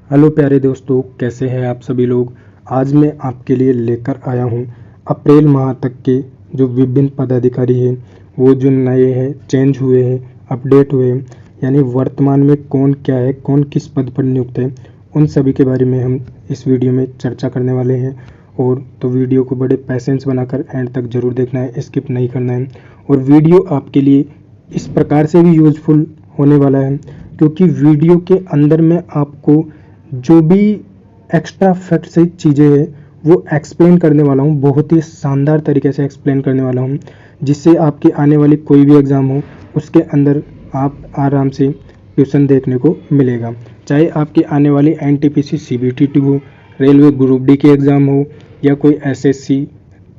Hello प्यारे दोस्तों, कैसे हैं आप सभी लोग। आज मैं आपके लिए लेकर आया हूं अप्रैल माह तक के जो विभिन्न पदाधिकारी हैं, वो जो नए हैं, चेंज हुए हैं, अपडेट हुए हैं, यानी वर्तमान में कौन क्या है, कौन किस पद पर नियुक्त है, उन सभी के बारे में हम इस वीडियो में चर्चा करने वाले हैं। और तो वीडियो को बड़े पैसेंस बनाकर एंड तक ज़रूर देखना है, स्किप नहीं करना है। और वीडियो आपके लिए इस प्रकार से भी यूज़फुल होने वाला है क्योंकि वीडियो के अंदर में आपको जो भी एक्स्ट्रा फैक्ट से चीज़ें हैं वो एक्सप्लेन करने वाला हूँ, बहुत ही शानदार तरीके से एक्सप्लेन करने वाला हूँ, जिससे आपकी आने वाली कोई भी एग्ज़ाम हो उसके अंदर आप आराम से क्वेश्चन देखने को मिलेगा। चाहे आपकी आने वाली एनटीपीसी सीबीटी हो, रेलवे ग्रुप डी की एग्ज़ाम हो, या कोई एसएससी,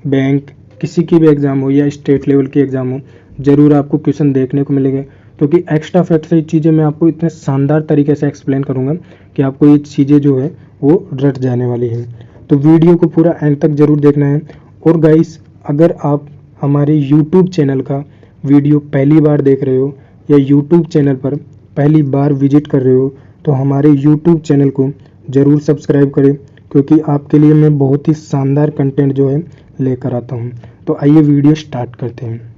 बैंक, किसी की भी एग्ज़ाम हो, या स्टेट लेवल की एग्ज़ाम हो, ज़रूर आपको क्वेश्चन देखने को मिलेंगे। क्योंकि एक्स्ट्रा फैक्ट से चीज़ें मैं आपको इतने शानदार तरीके से एक्सप्लेन करूँगा कि आपको ये चीज़ें जो है वो रट जाने वाली हैं। तो वीडियो को पूरा एंड तक ज़रूर देखना है। और गाइस, अगर आप हमारे यूट्यूब चैनल का वीडियो पहली बार देख रहे हो या यूट्यूब चैनल पर पहली बार विजिट कर रहे हो तो हमारे यूट्यूब चैनल को ज़रूर सब्सक्राइब करें, क्योंकि आपके लिए मैं बहुत ही शानदार कंटेंट जो है लेकर आता हूँ। तो आइए वीडियो स्टार्ट करते हैं।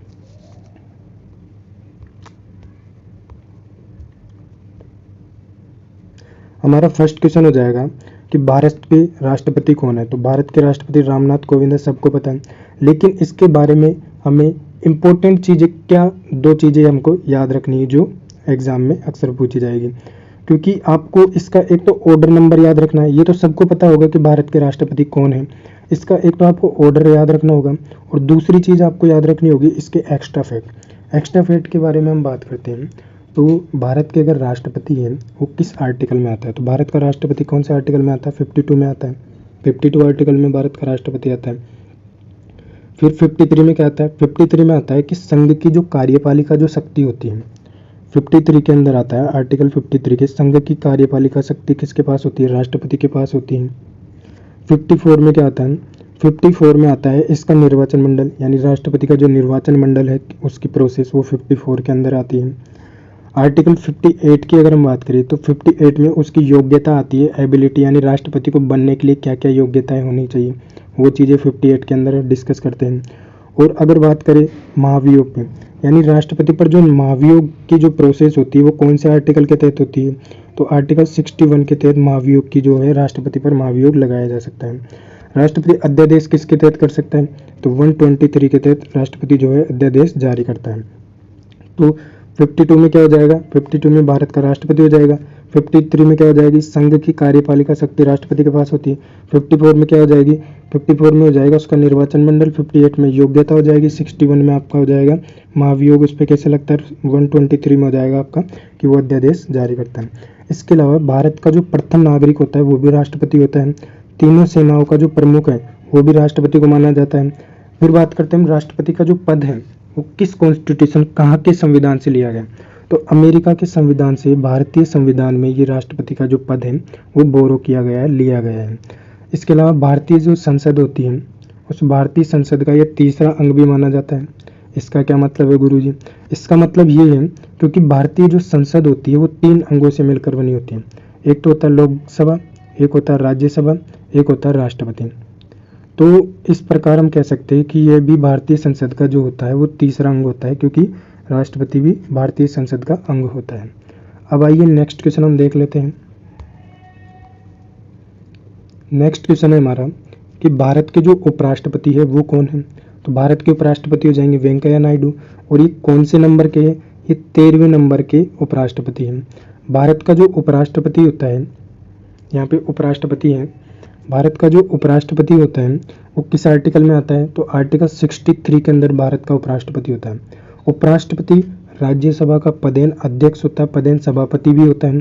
हमारा फर्स्ट क्वेश्चन हो जाएगा कि भारत के राष्ट्रपति कौन है। तो भारत के राष्ट्रपति रामनाथ कोविंद है, सबको पता है। लेकिन इसके बारे में हमें इम्पोर्टेंट चीज़ें क्या, दो चीज़ें हमको याद रखनी है जो एग्ज़ाम में अक्सर पूछी जाएगी। क्योंकि आपको इसका एक तो ऑर्डर नंबर याद रखना है, ये तो सबको पता होगा कि भारत के राष्ट्रपति कौन है। इसका एक तो आपको ऑर्डर याद रखना होगा, और दूसरी चीज़ आपको याद रखनी होगी इसके एक्स्ट्रा फैक्ट। एक्स्ट्रा फैक्ट के बारे में हम बात करते हैं। तो भारत के अगर राष्ट्रपति हैं वो किस आर्टिकल में आता है, तो भारत का राष्ट्रपति कौन से आर्टिकल में आता है, 52 में आता है। 52 आर्टिकल में भारत का राष्ट्रपति आता है। फिर 53 में क्या आता है, 53 में आता है कि संघ की जो कार्यपालिका जो शक्ति होती है, 53 के अंदर आता है आर्टिकल 53 के, संघ की कार्यपालिका शक्ति किसके पास होती है, राष्ट्रपति के पास होती है। 54 में क्या आता है, 54 में आता है इसका निर्वाचन मंडल, यानी राष्ट्रपति का जो निर्वाचन मंडल है उसकी प्रोसेस वो 54 के अंदर आती है। आर्टिकल 58 की अगर हम बात करें तो 58 में उसकी योग्यता आती है, एबिलिटी, यानी राष्ट्रपति को बनने के लिए क्या क्या योग्यताएं होनी चाहिए, वो चीज़ें 58 के अंदर डिस्कस करते हैं। और अगर बात करें महाभियोग पे, यानी राष्ट्रपति पर जो महाभियोग की जो प्रोसेस होती है वो कौन से आर्टिकल के तहत होती है, तो आर्टिकल 61 के तहत महाभियोग की जो है राष्ट्रपति पर महाभियोग लगाया जा सकता है। राष्ट्रपति अध्यादेश किसके तहत कर सकता है, तो 123 के तहत राष्ट्रपति जो है अध्यादेश जारी करता है। तो 52 में क्या हो जाएगा, 52 में भारत का राष्ट्रपति हो जाएगा। 53 में क्या हो जाएगी, संघ की कार्यपालिका शक्ति राष्ट्रपति के पास होती है। 54 में क्या हो जाएगी, 54 में हो जाएगा उसका निर्वाचन मंडल। 58 में योग्यता हो जाएगी। 61 में आपका हो जाएगा महाभियोग, उस पर कैसे लगता है, 123 में हो जाएगा आपका कि वो अध्यादेश जारी करता है। इसके अलावा भारत का जो प्रथम नागरिक होता है वो भी राष्ट्रपति होता है। तीनों सेनाओं का जो प्रमुख है वो भी राष्ट्रपति को माना जाता है। फिर बात करते हैं राष्ट्रपति का जो पद है वो किस कॉन्स्टिट्यूशन, कहाँ के संविधान से लिया गया, तो अमेरिका के संविधान से भारतीय संविधान में ये राष्ट्रपति का जो पद है वो बोरो किया गया है, लिया गया है। इसके अलावा भारतीय जो संसद होती है उस भारतीय संसद का ये तीसरा अंग भी माना जाता है। इसका क्या मतलब है गुरुजी, इसका मतलब ये है क्योंकि भारतीय जो संसद होती है वो 3 अंगों से मिलकर बनी होती है। एक तो होता है लोकसभा, एक होता है राज्यसभा, एक होता है राष्ट्रपति। तो इस प्रकार हम कह सकते हैं कि यह भी भारतीय संसद का जो होता है वो तीसरा अंग होता है, क्योंकि राष्ट्रपति भी भारतीय संसद का अंग होता है। अब आइए नेक्स्ट क्वेश्चन हम देख लेते हैं। नेक्स्ट क्वेश्चन है हमारा कि भारत के जो उपराष्ट्रपति है वो कौन है, तो भारत के उपराष्ट्रपति हो जाएंगे वेंकैया नायडू। और ये कौन से नंबर के हैं, ये 13वें नंबर के उपराष्ट्रपति हैं। भारत का जो उपराष्ट्रपति होता है, यहाँ पे उपराष्ट्रपति है, भारत का जो उपराष्ट्रपति होता है वो किस आर्टिकल में आता है, तो आर्टिकल 63 के अंदर भारत का उपराष्ट्रपति होता है। उपराष्ट्रपति राज्यसभा का पदेन अध्यक्ष होता है, पदेन सभापति भी होता है।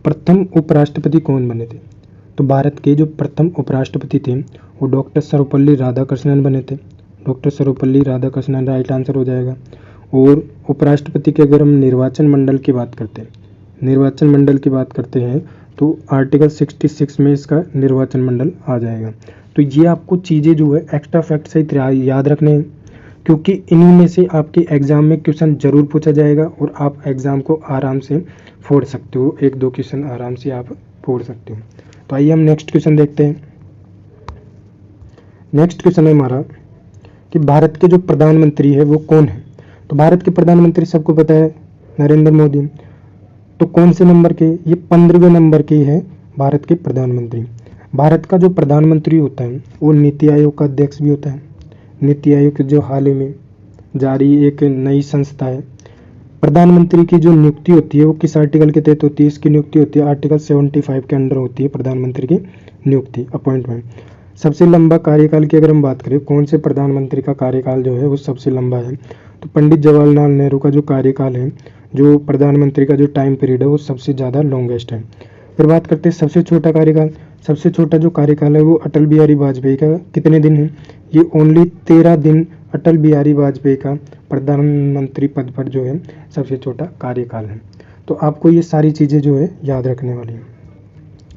प्रथम उपराष्ट्रपति कौन बने थे, तो भारत के जो प्रथम उपराष्ट्रपति थे वो डॉक्टर सर्वपल्ली राधाकृष्णन बने थे। Doctor Sarvepalli Radhakrishnan right answer हो जाएगा। और उपराष्ट्रपति के अगर हम निर्वाचन मंडल की बात करते हैं, निर्वाचन मंडल की बात करते हैं तो आर्टिकल 66 में इसका निर्वाचन मंडल आ जाएगा। तो ये आपको चीज़ें जो है एक्स्ट्रा फैक्ट सहित याद रखने हैं, क्योंकि इन्हीं में से आपके एग्ज़ाम में क्वेश्चन ज़रूर पूछा जाएगा और आप एग्ज़ाम को आराम से फोड़ सकते हो। 1-2 क्वेश्चन आराम से आप फोड़ सकते हो। तो आइए हम नेक्स्ट क्वेश्चन देखते हैं। नेक्स्ट क्वेश्चन है हमारा कि भारत के जो प्रधानमंत्री है वो कौन है। तो भारत के प्रधानमंत्री सबको पता है, नरेंद्र मोदी। तो कौन से नंबर के? ये 15वें नंबर के है भारत के प्रधानमंत्री। भारत का जो प्रधानमंत्री होता है वो नीति आयोग का अध्यक्ष भी होता है। नीति आयोग जो हाल ही में जारी एक नई संस्था है। प्रधानमंत्री की जो नियुक्ति होती है वो किस आर्टिकल के तहत होती है? इसकी नियुक्ति होती है आर्टिकल 75 के अंडर होती है प्रधानमंत्री की नियुक्ति, अपॉइंटमेंट। सबसे लंबा कार्यकाल की अगर हम बात करें, कौन से प्रधानमंत्री का कार्यकाल जो है वो सबसे लंबा है, तो पंडित जवाहरलाल नेहरू का जो कार्यकाल है, जो प्रधानमंत्री का जो टाइम पीरियड है वो सबसे ज़्यादा लॉन्गेस्ट है। फिर बात करते हैं सबसे छोटा कार्यकाल। सबसे छोटा जो कार्यकाल है वो अटल बिहारी वाजपेयी का कितने दिन है? ये ओनली 13 दिन अटल बिहारी वाजपेयी का प्रधानमंत्री पद पर जो है सबसे छोटा कार्यकाल है। तो आपको ये सारी चीज़ें जो है याद रखने वाली हैं।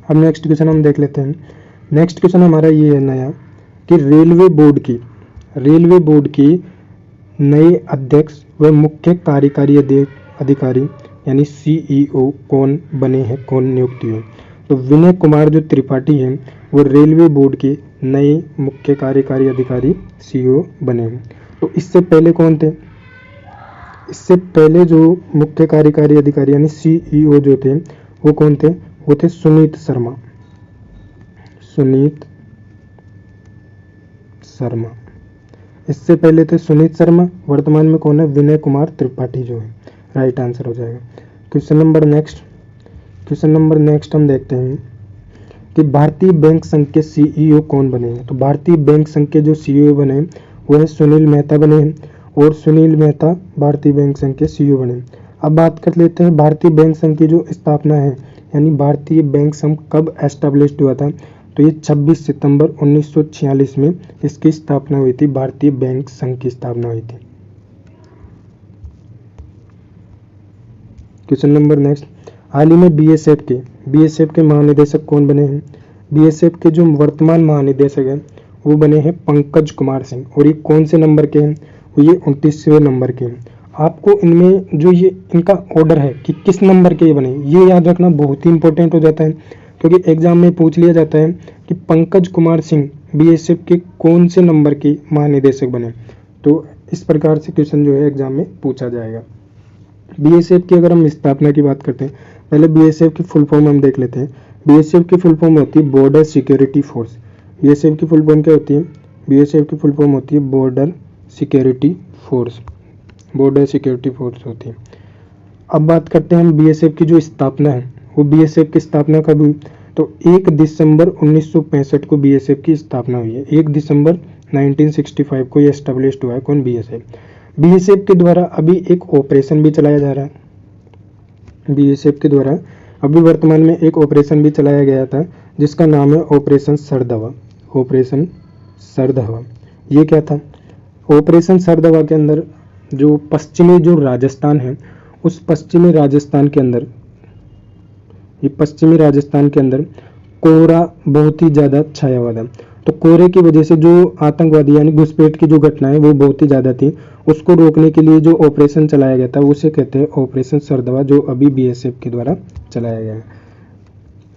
अब नेक्स्ट क्वेश्चन हम देख लेते हैं। नेक्स्ट क्वेश्चन हमारा ये है नया कि रेलवे बोर्ड की नए अध्यक्ष व मुख्य कार्यकारी अधिकारी यानी सीईओ कौन बने हैं, कौन नियुक्त हुए? तो विनय कुमार जो त्रिपाठी हैं वो रेलवे बोर्ड के नए मुख्य कार्यकारी अधिकारी सीईओ बने हैं। तो इससे पहले कौन थे? इससे पहले जो मुख्य कार्यकारी अधिकारी यानी सीईओ जो थे वो कौन थे? वो थे सुनीत शर्मा। इससे पहले थे सुनीत शर्मा। वर्तमान में कौन है? विनय कुमार त्रिपाठी जो है राइट आंसर हो जाएगा। क्वेश्चन नंबर नेक्स्ट हम देखते हैं कि भारतीय बैंक संघ के सीईओ कौन बने हैं। तो भारतीय बैंक संघ के जो सीईओ बने हैं वो है सुनील मेहता बने हैं, और सुनील मेहता भारतीय बैंक संघ के सीईओ बने। अब बात कर लेते हैं भारतीय बैंक संघ की जो स्थापना है, यानी भारतीय बैंक संघ कब एस्टेब्लिश्ड हुआ था। तो ये 26 सितंबर 1946 में इसकी स्थापना हुई थी। भारतीय बैंक संघ की स्थापना हुई थी। क्वेश्चन नंबर नेक्स्ट, हाल ही में बीएसएफ के महानिदेशक कौन बने हैं? बीएसएफ के जो वर्तमान महानिदेशक हैं वो बने हैं पंकज कुमार सिंह, और ये कौन से नंबर के हैं? वो ये 29वें नंबर के हैं। आपको इनमें जो ये इनका ऑर्डर है कि किस नंबर के ये बने, ये याद रखना बहुत ही इंपॉर्टेंट हो जाता है, क्योंकि एग्जाम में पूछ लिया जाता है कि पंकज कुमार सिंह बीएसएफ के कौन से नंबर के महानिदेशक बने। तो इस प्रकार से क्वेश्चन जो है एग्जाम में पूछा जाएगा। बीएसएफ की अगर हम स्थापना की बात करते हैं, पहले बीएसएफ की फुल फॉर्म हम देख लेते हैं। बीएसएफ की फुल फॉर्म होती है बॉर्डर सिक्योरिटी फोर्स। बीएसएफ की फुल फॉर्म क्या होती है? बीएसएफ की फुल फॉर्म होती है बॉर्डर सिक्योरिटी फोर्स होती है। अब बात करते हैं हम बीएसएफ की जो स्थापना है, वो बीएसएफ की स्थापना कब हुई? तो 1 दिसंबर 1965 को बीएसएफ की स्थापना हुई है। 1 दिसंबर 1965 को ये एस्टेब्लिश्ड हुआ है कौन? बीएसएफ। बीएसएफ के द्वारा अभी एक ऑपरेशन भी चलाया जा रहा है। बीएसएफ के द्वारा अभी वर्तमान में एक ऑपरेशन भी चलाया गया था जिसका नाम है ऑपरेशन सरदवा। ये क्या था? ऑपरेशन सरदवा के अंदर जो पश्चिमी जो राजस्थान है, उस पश्चिमी राजस्थान के अंदर कोहरा बहुत ही ज़्यादा छाया हुआ था। तो कोहरे की वजह से जो आतंकवादी यानी घुसपैठ की जो घटनाएं वो बहुत ही ज़्यादा थी, उसको रोकने के लिए जो ऑपरेशन चलाया गया था उसे कहते हैं ऑपरेशन सरदवा, जो अभी बीएसएफ के द्वारा चलाया गया है।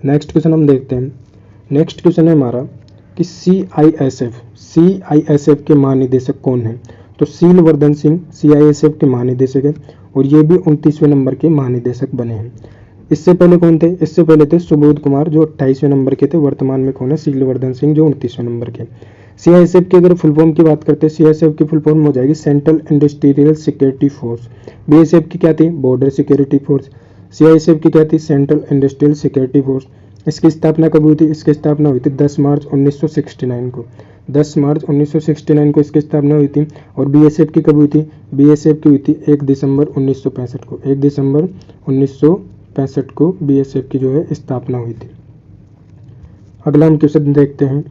नेक्स्ट क्वेश्चन हम देखते हैं। नेक्स्ट क्वेश्चन है हमारा कि सीआईएसएफ के महानिदेशक कौन है? तो शीलवर्धन सिंह सीआईएसएफ के महानिदेशक है, और ये भी 29वें नंबर के महानिदेशक बने हैं। इससे पहले कौन थे? इससे पहले थे सुबोध कुमार जो 28वें नंबर के थे। वर्तमान में कौन है? शीलवर्धन सिंह जो 29वें नंबर के। सीआईएसएफ की अगर फुल फॉर्म की बात करते हैं, सीआईएसएफ की फुल फॉर्म हो जाएगी central industrial security force. BSF की क्या थी? Border security force. सीआईएसएफ की क्या थी? Central industrial security force. इसकी स्थापना कब हुई थी? इसकी स्थापना हुई थी 10 मार्च 1969 को। 10 मार्च 1969 को इसकी स्थापना हुई थी। और बीएसएफ की कब हुई थी? बीएसएफ की हुई थी 1 दिसंबर 1965 को। 1 दिसंबर 1965 को बीएसएफ की जो है स्थापना हुई थी। अगला हम क्वेश्चन देखते हैं।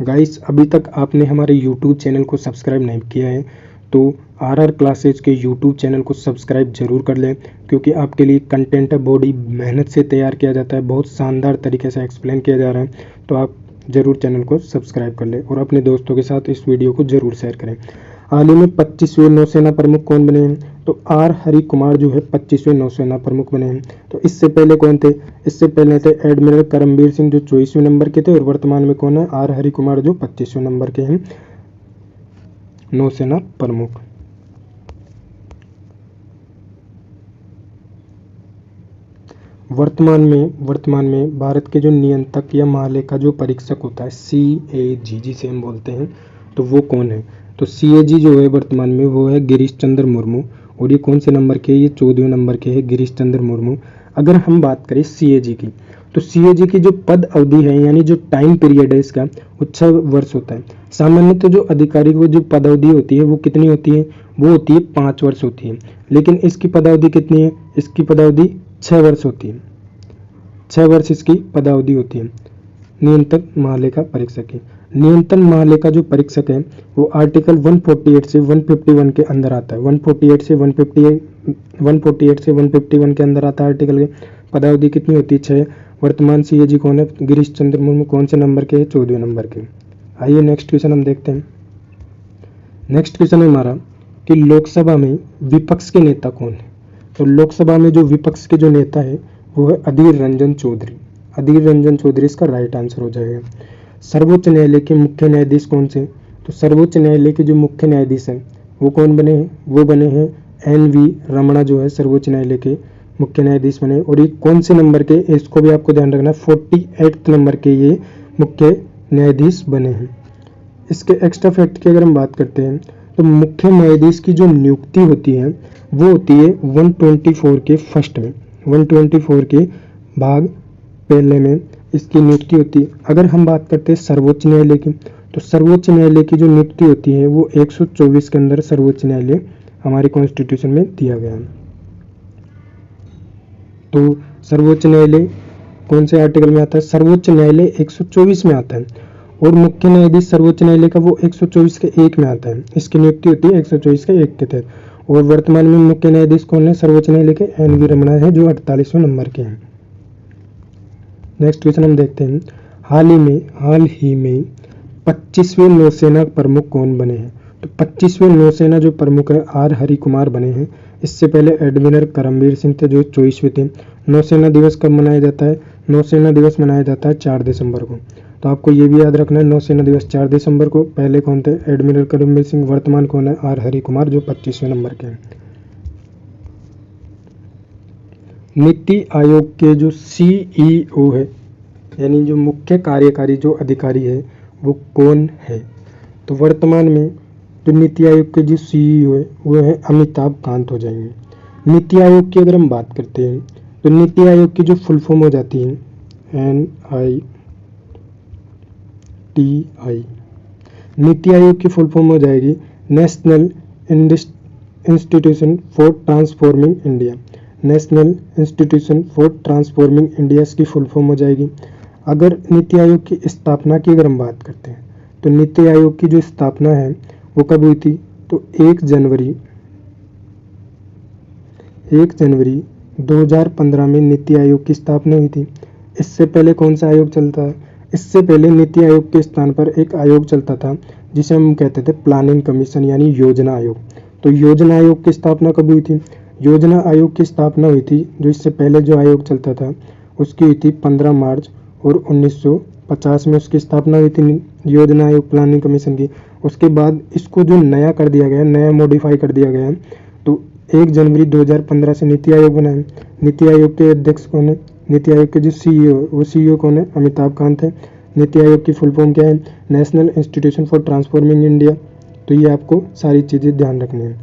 गाइस, अभी तक आपने हमारे यूट्यूब चैनल को सब्सक्राइब नहीं किया है तो आरआर क्लासेज के यूट्यूब चैनल को सब्सक्राइब जरूर कर लें, क्योंकि आपके लिए कंटेंट बड़ी मेहनत से तैयार किया जाता है, बहुत शानदार तरीके से एक्सप्लेन किया जा रहा है। तो आप ज़रूर चैनल को सब्सक्राइब कर लें और अपने दोस्तों के साथ इस वीडियो को ज़रूर शेयर करें। हाल ही में 25वें नौसेना प्रमुख कौन बने हैं? तो आर हरि कुमार जो है 25वें नौसेना प्रमुख बने हैं। तो इससे पहले कौन थे? इससे पहले थे एडमिरल करमबीर सिंह जो 24वें नंबर के थे, और वर्तमान में कौन है? आर हरि कुमार जो 25वें नंबर के हैं नौसेना प्रमुख। वर्तमान में भारत के जो नियंत्रक या महालेखा जो परीक्षक होता है CAG जिसे हम बोलते हैं, तो वो कौन है? तो CAG जो है वर्तमान में वो है गिरीश चंद्र मुर्मू। और ये कौन से नंबर के? ये 14वें नंबर के है गिरीश चंद्र मुर्मू। अगर हम बात करें CAG की, तो CAG की जो पद अवधि है यानी जो टाइम पीरियड है इसका, वो 6 वर्ष होता है। सामान्यतः जो अधिकारी को जो पद अवधि होती है वो कितनी होती है? वो होती है 5 वर्ष होती है। लेकिन इसकी पद अवधि कितनी है? इसकी पद अवधि 6 वर्ष होती है। 6 वर्ष इसकी पदावधि होती है नियंत्रक महालेखा परीक्षक की। नियंत्रण महालेखा जो परीक्षक है वो आर्टिकल 148 से 151 के अंदर आता है। 148 से 151 के अंदर आता है आर्टिकल के। पदावधि कितनी होती है? 6। वर्तमान CAG कौन है? गिरीश चंद्र मुर्मू। कौन से नंबर के? 14वें नंबर के। आइए नेक्स्ट क्वेश्चन हम देखते हैं। नेक्स्ट क्वेश्चन है हमारा कि लोकसभा में विपक्ष के नेता कौन है? तो लोकसभा में जो विपक्ष के जो नेता है वो है अधीर रंजन चौधरी। अधीर रंजन चौधरी इसका राइट आंसर हो जाएगा। सर्वोच्च न्यायालय के मुख्य न्यायाधीश कौन से? तो सर्वोच्च न्यायालय के जो मुख्य न्यायाधीश हैं वो कौन बने हैं? वो बने हैं NV रमणा जो है सर्वोच्च न्यायालय के मुख्य न्यायाधीश बने। और ये कौन से नंबर के? इसको भी आपको ध्यान रखना है, 48 नंबर के ये मुख्य न्यायाधीश बने हैं। इसके एक्स्ट्रा फैक्ट की अगर हम बात करते हैं तो मुख्य न्यायाधीश की जो नियुक्ति होती है वो होती है 124 के फर्स्ट में, 124 के भाग पहले में इसकी नियुक्ति होती है। अगर हम बात करते हैं सर्वोच्च न्यायालय की, तो सर्वोच्च न्यायालय की जो नियुक्ति होती है वो 124 के अंदर सर्वोच्च न्यायालय हमारे कॉन्स्टिट्यूशन में दिया गया है। तो सर्वोच्च न्यायालय कौन से आर्टिकल में आता है? सर्वोच्च न्यायालय 124 में आता है। और मुख्य न्यायाधीश सर्वोच्च न्यायालय का वो 124 के 1 में आता है। इसकी नियुक्ति होती है 124 के 1 के तहत। और वर्तमान में मुख्य न्यायाधीश कौन है? सर्वोच्च न्यायालय के NV रमणा है जो 48वें नंबर के हैं। नेक्स्ट क्वेश्चन हम देखते हैं। हाल ही में 25वें नौसेना प्रमुख कौन बने हैं? तो 25वें नौसेना जो प्रमुख है आर हरि कुमार बने हैं। इससे पहले एडमिरल करमबीर सिंह थे जो 24वें थे। नौसेना दिवस कब मनाया जाता है? नौसेना दिवस मनाया जाता है 4 दिसंबर को। तो आपको ये भी याद रखना है नौसेना दिवस 4 दिसंबर को। पहले कौन थे? एडमिरल करमबीर सिंह। वर्तमान कौन है? आर हरि कुमार जो 25वें नंबर के हैं। नीति आयोग के जो CEO है यानी जो मुख्य कार्यकारी जो अधिकारी है वो कौन है? तो वर्तमान में जो नीति आयोग के जो CEO है वो है अमिताभ कांत हो जाएंगे। नीति आयोग की अगर हम बात करते हैं तो नीति आयोग की जो फुल फॉर्म हो जाती है NITI। नीति आयोग की फुल फॉर्म हो जाएगी national institution for transforming India. National institution for transforming India की फुल फॉर्म हो जाएगी। अगर नीति आयोग की स्थापना की अगर हम बात करते हैं तो नीति आयोग की जो स्थापना है वो कब हुई थी? तो 1 जनवरी 2015 में नीति आयोग की स्थापना हुई थी। इससे पहले कौन सा आयोग चलता है? इससे पहले नीति आयोग के स्थान पर एक आयोग चलता था जिसे हम कहते थे प्लानिंग कमीशन यानी योजना आयोग। तो योजना आयोग की स्थापना कब हुई थी? योजना आयोग की स्थापना हुई थी जो इससे पहले जो आयोग चलता था उसकी हुई थी 15 मार्च और 1950 में उसकी स्थापना हुई थी योजना आयोग प्लानिंग कमीशन की। उसके बाद इसको जो नया कर दिया गया, नया मॉडिफाई कर दिया गया, तो 1 जनवरी 2015 से नीति आयोग बना है। नीति आयोग के अध्यक्ष कौन है? नीति आयोग के जो CEO वो CEO कौन है? अमिताभ कांत है। नीति आयोग की फुल फॉर्म क्या है? National institution for transforming India. तो ये आपको सारी चीज़ें ध्यान रखनी है।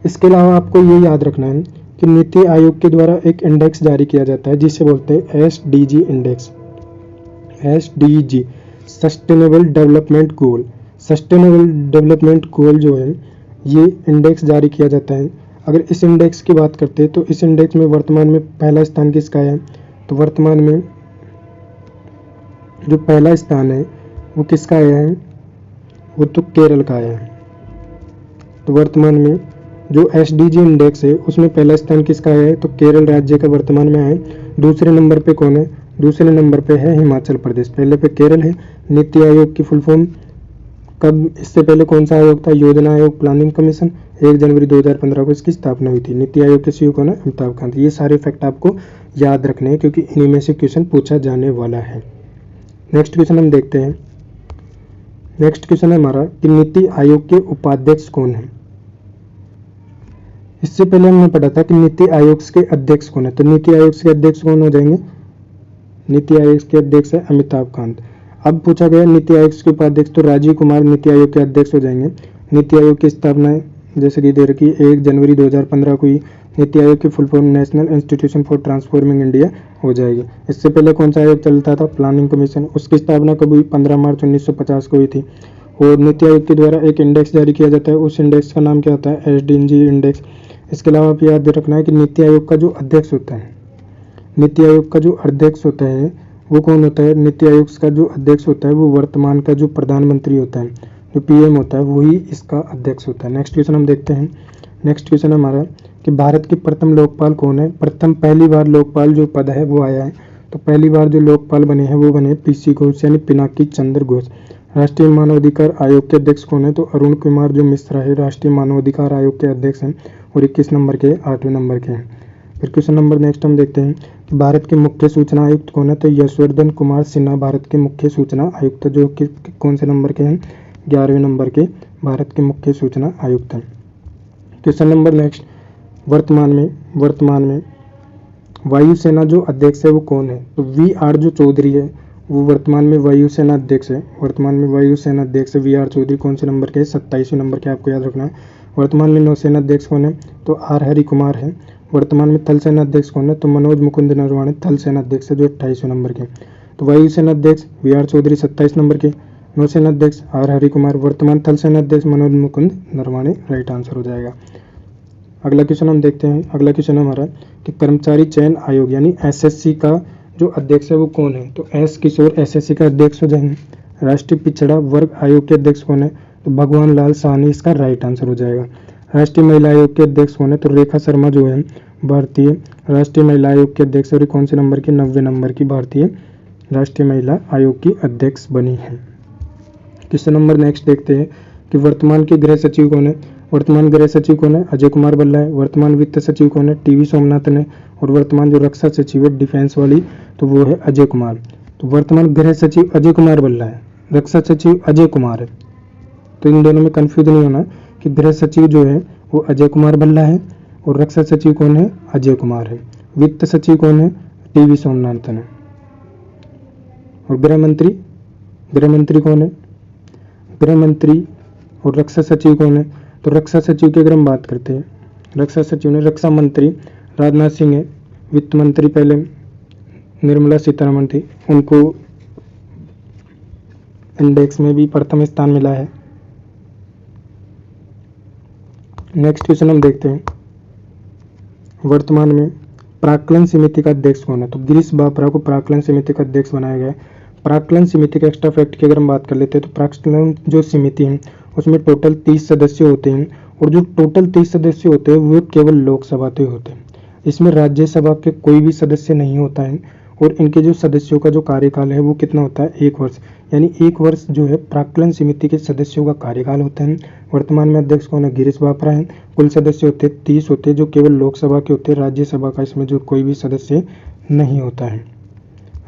इसके अलावा आपको ये याद रखना है कि नीति आयोग के द्वारा एक इंडेक्स जारी किया जाता है जिसे बोलते हैं SDG index. SDG sustainable development goal. Sustainable development goal जो है ये इंडेक्स जारी किया जाता है। अगर इस इंडेक्स की बात करते हैं तो इस इंडेक्स में वर्तमान में पहला स्थान किसका है? तो वर्तमान में जो पहला स्थान है वो किसका आया है? वो तो केरल का आया है। तो वर्तमान में जो SDG इंडेक्स है उसमें पहला स्थान किसका आया है? तो केरल राज्य का वर्तमान में आया है। दूसरे नंबर पे कौन है? दूसरे नंबर पे है हिमाचल प्रदेश। पहले पे केरल है। नीति आयोग की फुल फॉर्म कब इससे पहले कौन सा आयोग था? योजना आयोग, प्लानिंग कमीशन। 1 जनवरी 2015 को इसकी स्थापना हुई थी। नीति आयोग के सीईओ कौन है? अमिताभ कांत। ये सारे फैक्ट आपको याद रखने हैं क्योंकि इन्हीं में से क्वेश्चन पूछा जाने वाला है। नेक्स्ट क्वेश्चन हम देखते हैं। नेक्स्ट क्वेश्चन है हमारा कि नीति आयोग के उपाध्यक्ष कौन है? इससे पहले हमने पढ़ा था कि नीति आयोग के अध्यक्ष कौन है, तो नीति आयोग के अध्यक्ष कौन हो जाएंगे? नीति आयोग के अध्यक्ष है अमिताभ कांत। अब पूछा गया नीति आयोग के उपाध्यक्ष, तो राजीव कुमार नीति आयोग के अध्यक्ष हो जाएंगे। नीति आयोग की स्थापना जैसे कि दे रखी 1 जनवरी 2015 को ही। नीति आयोग की full form national institution for transforming India हो जाएगी। इससे पहले कौन सा आयोग चलता था? Planning commission. उसकी स्थापना कब हुई? 15 मार्च 1950 को हुई थी। और नीति आयोग के द्वारा एक इंडेक्स जारी किया जाता है, उस इंडेक्स का नाम क्या होता है? SDG index. इसके अलावा आप याद रखना है कि नीति आयोग का जो अध्यक्ष होता है, नीति आयोग का जो अध्यक्ष होता है वो कौन होता है? नीति आयोग का जो अध्यक्ष होता है वो वर्तमान का जो प्रधानमंत्री होता है, जो पीएम होता है, वही इसका अध्यक्ष होता है। नेक्स्ट क्वेश्चन हम देखते हैं। नेक्स्ट क्वेश्चन हमारा कि भारत के प्रथम लोकपाल कौन है? पहली बार लोकपाल जो पद है वो आया है, तो पहली बार जो लोकपाल बने हैं वो बने पीसी घोष यानी पिनाकी चंद्र घोष। राष्ट्रीय मानवाधिकार आयोग के अध्यक्ष कौन है? तो अरुण कुमार जो मिश्रा है राष्ट्रीय मानवाधिकार आयोग के अध्यक्ष हैं और 21 नंबर के 8वें नंबर के हैं। फिर क्वेश्चन नंबर नेक्स्ट हम देखते हैं कि भारत के मुख्य सूचना आयुक्त कौन है? तो यशवर्धन कुमार सिन्हा भारत के मुख्य सूचना आयुक्त, जो कि कौन से नंबर के हैं? 11वें नंबर के भारत के मुख्य सूचना आयुक्त हैं। क्वेश्चन नंबर नेक्स्ट, वर्तमान में वायुसेना जो अध्यक्ष है वो कौन है? तो वी.आर. जो चौधरी है वो वर्तमान में वायुसेना अध्यक्ष है। वर्तमान में वायुसेना अध्यक्ष वी.आर. चौधरी कौन से नंबर के? 27वें नंबर के, आपको याद रखना है। वर्तमान में नौसेना अध्यक्ष कौन है? तो आर हरि कुमार है। वर्तमान में थल सेना अध्यक्ष कौन है? तो मनोज मुकुंद नरवाणे थल सेना अध्यक्ष है, जो 28वें नंबर के। तो वायुसेना अध्यक्ष वी.आर. चौधरी 27 नंबर के, नौसेना अध्यक्ष आर हरि कुमार, वर्तमान थल सेना अध्यक्ष मनोज मुकुंद नरवाणे, राइट आंसर हो जाएगा। अगला क्वेश्चन हम देखते हैं। अगला क्वेश्चन हमारा कि कर्मचारी चयन आयोग यानी एसएससी का जो अध्यक्ष है वो कौन है? तो एस किशोर एसएससी का अध्यक्ष हो जाएंगे। राष्ट्रीय पिछड़ा वर्ग आयोग के अध्यक्ष कौन है? तो भगवान लाल साहनी इसका राइट आंसर हो जाएगा। राष्ट्रीय महिला आयोग के अध्यक्ष कौन है? तो रेखा शर्मा जो है भारतीय राष्ट्रीय महिला आयोग के अध्यक्ष, और कौन से नंबर की? 90 नंबर की भारतीय राष्ट्रीय महिला आयोग की अध्यक्ष बनी है। क्वेश्चन नंबर नेक्स्ट देखते हैं कि वर्तमान के गृह सचिव कौन है? वर्तमान गृह सचिव कौन है? अजय कुमार भल्ला है। वर्तमान वित्त सचिव कौन है? टीवी सोमनाथन है। और वर्तमान जो रक्षा सचिव है डिफेंस वाली, तो वो है अजय कुमार। तो वर्तमान गृह सचिव अजय कुमार भल्ला है, रक्षा सचिव अजय कुमार है, तो इन दोनों में कंफ्यूज नहीं होना कि गृह सचिव जो है वो अजय कुमार भल्ला है और रक्षा सचिव कौन है? अजय कुमार है। वित्त सचिव कौन है? टीवी सोमनाथन है। और गृह मंत्री कौन है? गृह मंत्री और रक्षा सचिव कौन है? तो रक्षा सचिव की अगर हम बात करते हैं, रक्षा सचिव ने रक्षा मंत्री राजनाथ सिंह है। वित्त मंत्री पहले निर्मला सीतारमण थी, उनको इंडेक्स में भी प्रथम स्थान मिला है। नेक्स्ट क्वेश्चन हम देखते हैं। वर्तमान में प्राक्कलन समिति का अध्यक्ष कौन है? तो गिरीश बापरा को प्राक्कलन समिति का अध्यक्ष बनाया गया है। प्राक्कलन समिति के एक्स्ट्रा फैक्ट की अगर हम बात कर लेते हैं तो प्राक्कलन जो समिति है उसमें टोटल 30 सदस्य होते हैं, और जो टोटल 30 सदस्य होते हैं वो केवल लोकसभा के होते हैं। इसमें राज्यसभा के कोई भी सदस्य नहीं होता है। और इनके जो सदस्यों का जो कार्यकाल है वो कितना होता है? 1 वर्ष, यानी 1 वर्ष जो है प्राक्कलन समिति के सदस्यों का कार्यकाल होता है। वर्तमान में अध्यक्ष कौन है? गिरीश बापरा है। कुल सदस्य होते 30 होते जो केवल लोकसभा के होते। राज्यसभा का इसमें जो कोई भी सदस्य नहीं होता है,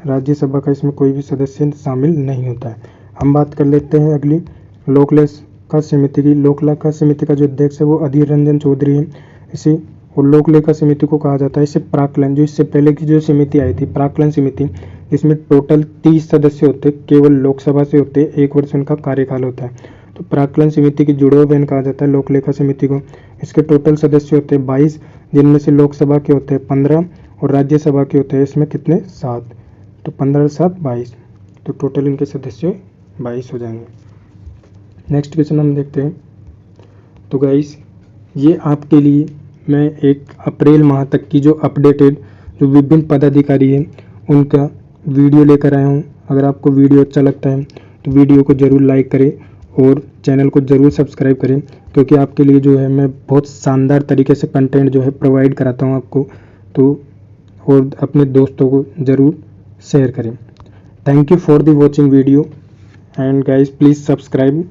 राज्यसभा का इसमें कोई भी सदस्य शामिल नहीं होता है। हम बात कर लेते हैं अगली लोकलेखा समिति की। लोकलेखा समिति का जो अध्यक्ष है वो अधीर रंजन चौधरी है। इसे और लोकलेखा समिति को कहा जाता है इसे प्राक्कलन, जो इससे पहले की जो समिति आई थी प्राक्कलन समिति, इसमें टोटल 30 सदस्य होते, केवल लोकसभा से होते, 1 वर्ष उनका कार्यकाल होता है। तो प्राक्कलन समिति की जुड़वा बहन कहा जाता है लोकलेखा समिति को। इसके टोटल सदस्य होते हैं 22, जिनमें से लोकसभा के होते हैं 15 और राज्यसभा के होते हैं इसमें कितने? 7। तो 15 7 22, तो टोटल इनके सदस्य 22 हो जाएंगे। नेक्स्ट क्वेश्चन हम देखते हैं। तो गाइस ये आपके लिए मैं एक अप्रैल माह तक की जो अपडेटेड जो विभिन्न पदाधिकारी हैं उनका वीडियो लेकर आया हूँ। अगर आपको वीडियो अच्छा लगता है तो वीडियो को ज़रूर लाइक करें और चैनल को ज़रूर सब्सक्राइब करें, क्योंकि आपके लिए जो है मैं बहुत शानदार तरीके से कंटेंट जो है प्रोवाइड कराता हूँ आपको। तो और अपने दोस्तों को ज़रूर शेयर करें। Thank you for the watching video and guys please subscribe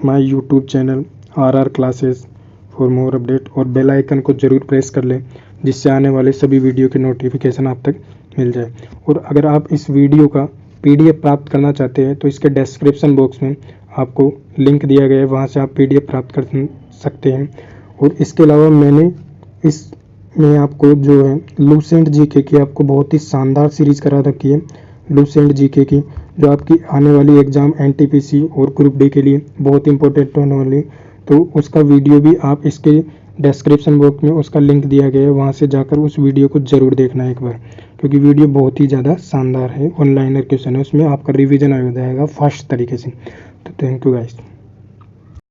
my YouTube channel RR classes for more update, और बेल आइकन को ज़रूर प्रेस कर लें जिससे आने वाले सभी वीडियो के नोटिफिकेशन आप तक मिल जाए। और अगर आप इस वीडियो का PDF प्राप्त करना चाहते हैं तो इसके डिस्क्रिप्शन बॉक्स में आपको लिंक दिया गया है, वहाँ से आप PDF प्राप्त कर सकते हैं। और इसके अलावा मैंने इसमें आपको जो है लूसेंट जीके की आपको बहुत ही शानदार सीरीज करा रखी है, लूसेंट जीके की, जो आपकी आने वाली एग्ज़ाम NTPC और ग्रुप डी के लिए बहुत इंपॉर्टेंट होने वाली। तो उसका वीडियो भी आप इसके डिस्क्रिप्शन बॉक्स में उसका लिंक दिया गया है, वहाँ से जाकर उस वीडियो को ज़रूर देखना एक बार, क्योंकि वीडियो बहुत ही ज़्यादा शानदार है। ऑनलाइनर क्वेश्चन है, उसमें आपका रिवीजन हो जाएगा फास्ट तरीके से। तो थैंक यू गाइस।